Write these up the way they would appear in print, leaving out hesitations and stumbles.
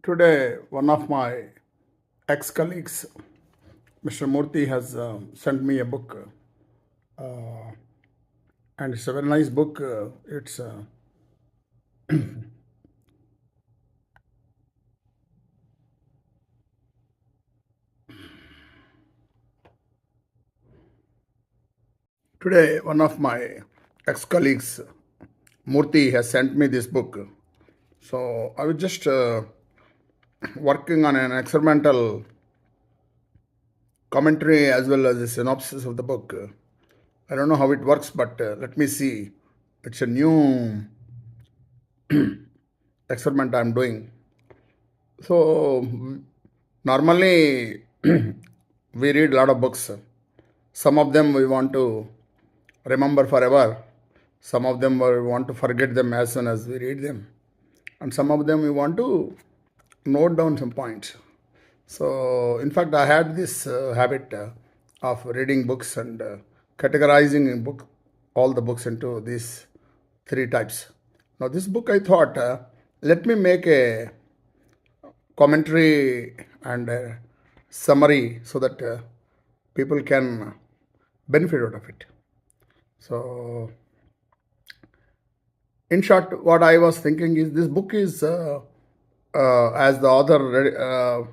Today, one of my ex-colleagues, Mr. Murthy, has sent me a book, uh, and it's a very nice book. It's Today one of my ex-colleagues, Murthy, has sent me this book. So I was just working on an experimental commentary as well as a synopsis of the book. I don't know how it works, but let me see. It's a new experiment I'm doing. So normally we read a lot of books. Some of them we want to remember forever. Some of them we want to forget them as soon as we read them. And some of them we want to note down some points. So, in fact, I had this habit of reading books and categorizing all the books into these three types. Now, this book I thought, let me make a commentary and a summary so that people can benefit out of it. So, in short, what I was thinking is this book is, as the author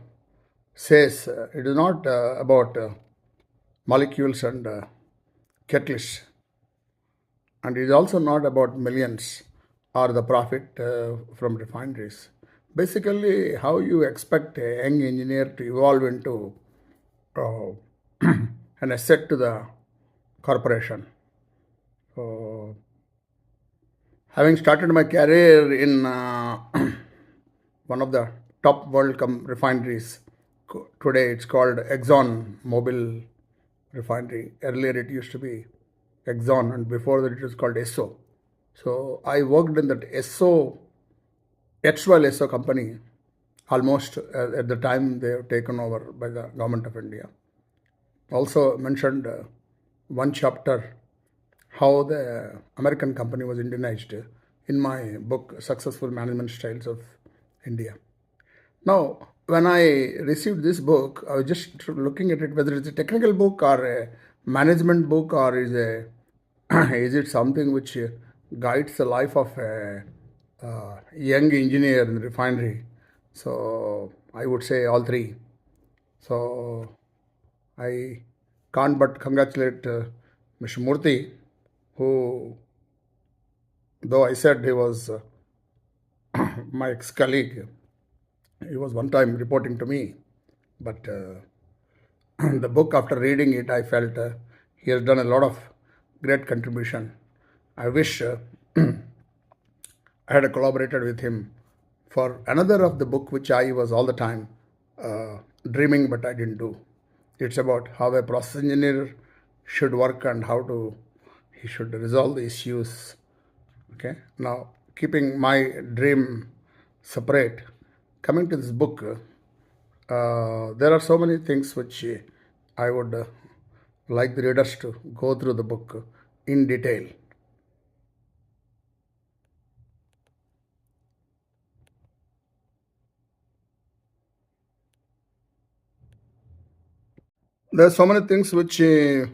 says, it is not about molecules and catalysts, and it is also not about millions or the profit from refineries. Basically, how you expect a young engineer to evolve into uh, an asset to the corporation. So, having started my career in one of the top world refineries, today it's called Exxon Mobil Refinery. Earlier it used to be Exxon, and before that it was called Esso. So I worked in that Esso, erstwhile Esso company, almost at the time they were taken over by the government of India. Also mentioned one chapter how the American company was Indianized in my book Successful Management Styles of India. Now, when I received this book, I was just looking at it whether it's a technical book or a management book or is it something which guides the life of a young engineer in the refinery. So I would say all three. So I can't but congratulate Mr. Murthy, who, though I said he was my ex-colleague, he was one time reporting to me, but the book, after reading it, I felt he has done a lot of great contribution. I wish I had collaborated with him for another of the book which I was all the time dreaming, but I didn't do. It's about how a process engineer should work and how to he should resolve the issues. Okay. Now, keeping my dream separate, coming to this book, there are so many things which I would like the readers to go through the book in detail. There are so many things which a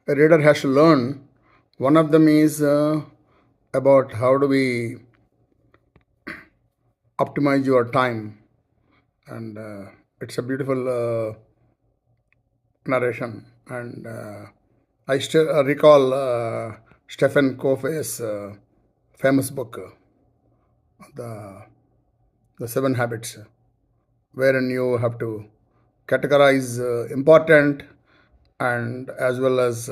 reader has to learn. One of them is about how do we optimize your time, and it's a beautiful narration. And I still recall Stephen Covey's famous book, the the Seven Habits, wherein you have to categorize important and as well as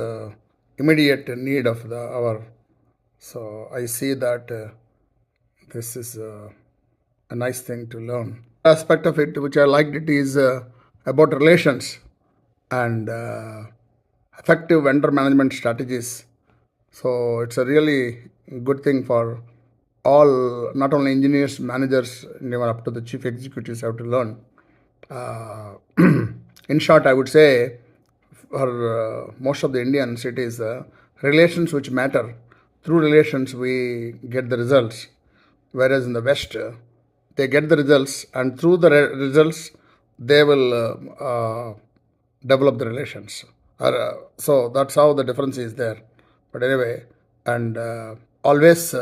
immediate need of the hour. So I see that this is a nice thing to learn. Aspect of it which I liked it is about relations and effective vendor management strategies. So it's a really good thing for all, not only engineers, managers, and even up to the chief executives have to learn. In short, I would say for most of the Indians, it is relations which matter. Through relations, we get the results. Whereas in the West, they get the results, and through the results, they will develop the relations. So that's how the difference is there. But anyway, and always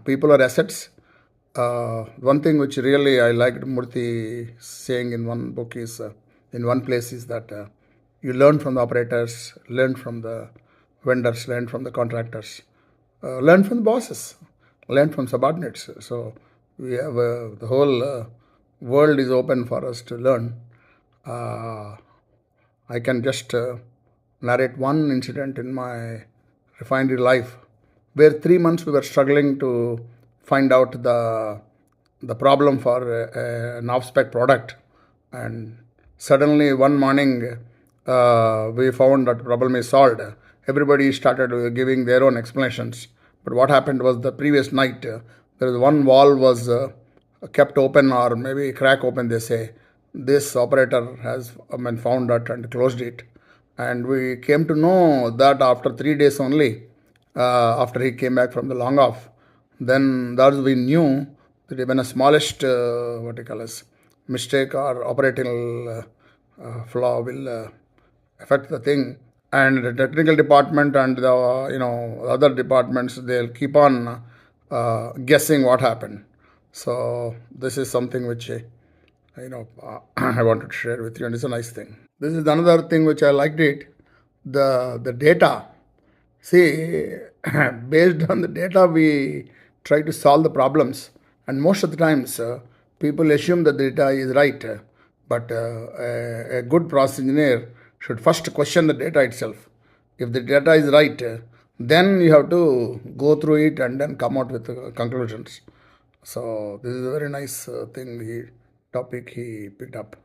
people are assets. One thing which really I liked Murthy saying in one book is, in one place is that you learn from the operators, learn from the vendors, learn from the contractors, learn from the bosses, learn from subordinates. So we have the whole world is open for us to learn. Uh, I can just narrate one incident in my refinery life where 3 months we were struggling to find out the problem for an off-spec product, and suddenly one morning we found that problem is solved. Everybody started giving their own explanations, but what happened was the previous night there was one valve was kept open, or maybe crack open, they say. This operator has found that and closed it, and we came to know that after 3 days only, after he came back from the long off. Then that we knew that even a smallest what you call as mistake or operational flaw will affect the thing, and the technical department and the other departments, they'll keep on guessing what happened. So this is something which I wanted to share with you, and it's a nice thing. This is another thing which I liked it, the data. See, based on the data, we try to solve the problems, and most of the times, people assume that the data is right. But a good process engineer should first question the data itself. If the data is right, then you have to go through it and then come out with conclusions. So this is a very nice topic he picked up.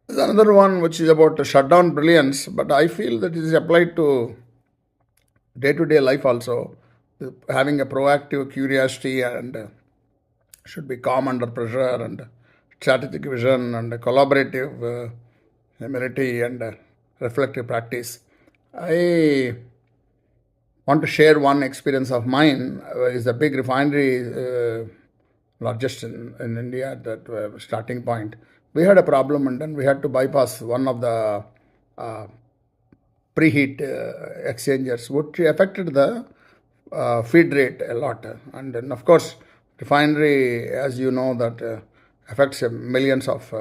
There's another one which is about shutdown brilliance, but I feel that it is applied to day-to-day life also. Having a proactive curiosity and should be calm under pressure, and strategic vision, and collaborative humility, and reflective practice. I want to share one experience of mine. Is a big refinery, largest in India, at that starting point. We had a problem, and then we had to bypass one of the preheat exchangers, which affected the feed rate a lot. And then, of course, refinery, as you know, that affects millions of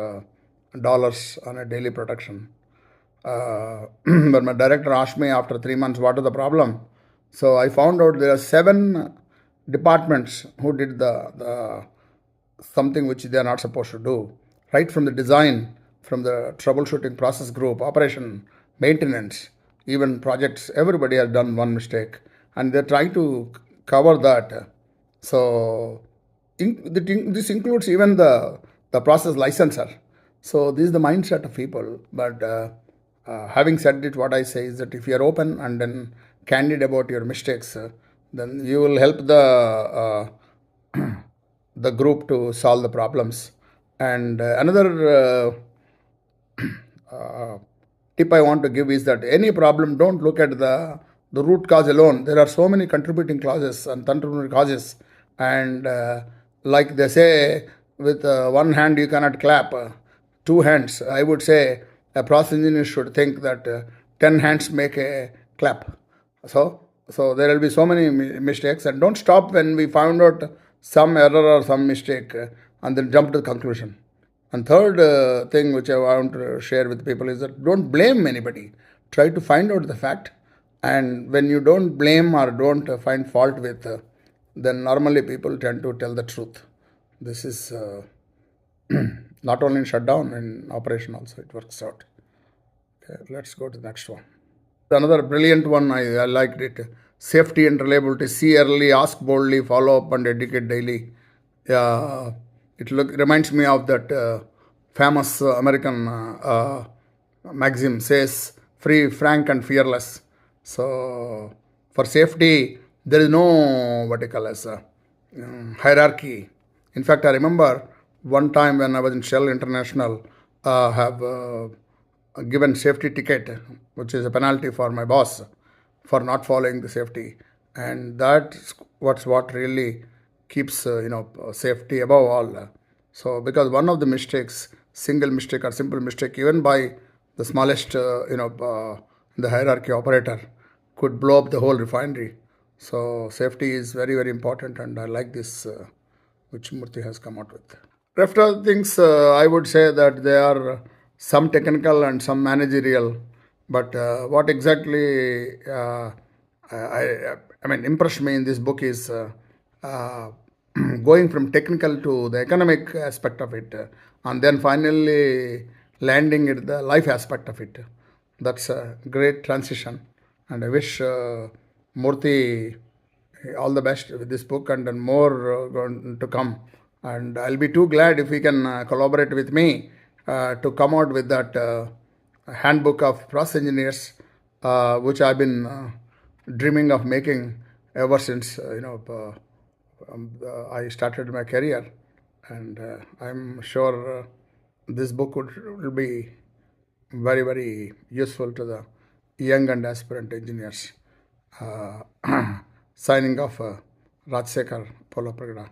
dollars on a daily production. But my director asked me after 3 months, what is the problem? So I found out there are 7 departments who did the something which they are not supposed to do. Right from the design, from the troubleshooting process group, operation, maintenance, even projects, everybody has done one mistake, and they try to cover that. So this includes even the process licenser. So this is the mindset of people. But having said it, what I say is that if you are open and then candid about your mistakes, then you will help the group to solve the problems. And another tip I want to give is that any problem, don't look at the root cause alone. There are so many contributing causes and contributing causes, and like they say, with one hand you cannot clap, 2 hands. I would say a process engineer should think that 10 hands make a clap. So there will be so many mistakes, and don't stop when we found out some error or some mistake, and then jump to the conclusion. And third thing which I want to share with people is that don't blame anybody. Try to find out the fact, and when you don't blame or don't find fault with, then normally people tend to tell the truth. This is not only in shutdown, in operation also it works out. Okay, let's go to the next one. Another brilliant one, I liked it. Safety and reliability. See early, ask boldly, follow up, and educate daily. It reminds me of that famous American maxim, says free, frank, and fearless. So for safety, there is no what you call as hierarchy. In fact, I remember one time when I was in Shell International, have given safety ticket, which is a penalty for my boss for not following the safety, and that's what really keeps safety above all. So because one of the mistakes, single mistake or simple mistake, even by the smallest the hierarchy operator, could blow up the whole refinery. So safety is very very important, and I like this which Murthy has come out with. Rest of the things, I would say that they are some technical and some managerial, but what exactly I mean impressed me in this book is uh, going from technical to the economic aspect of it, and then finally landing at the life aspect of it. That's a great transition, and I wish Murthy all the best with this book, and then more going to come. And I'll be too glad if he can collaborate with me to come out with that handbook of process engineers, which I've been dreaming of making ever since I started my career. And I'm sure this book will be very very useful to the young and aspirant engineers. Uh, signing off, Rajsekhar Polapragada.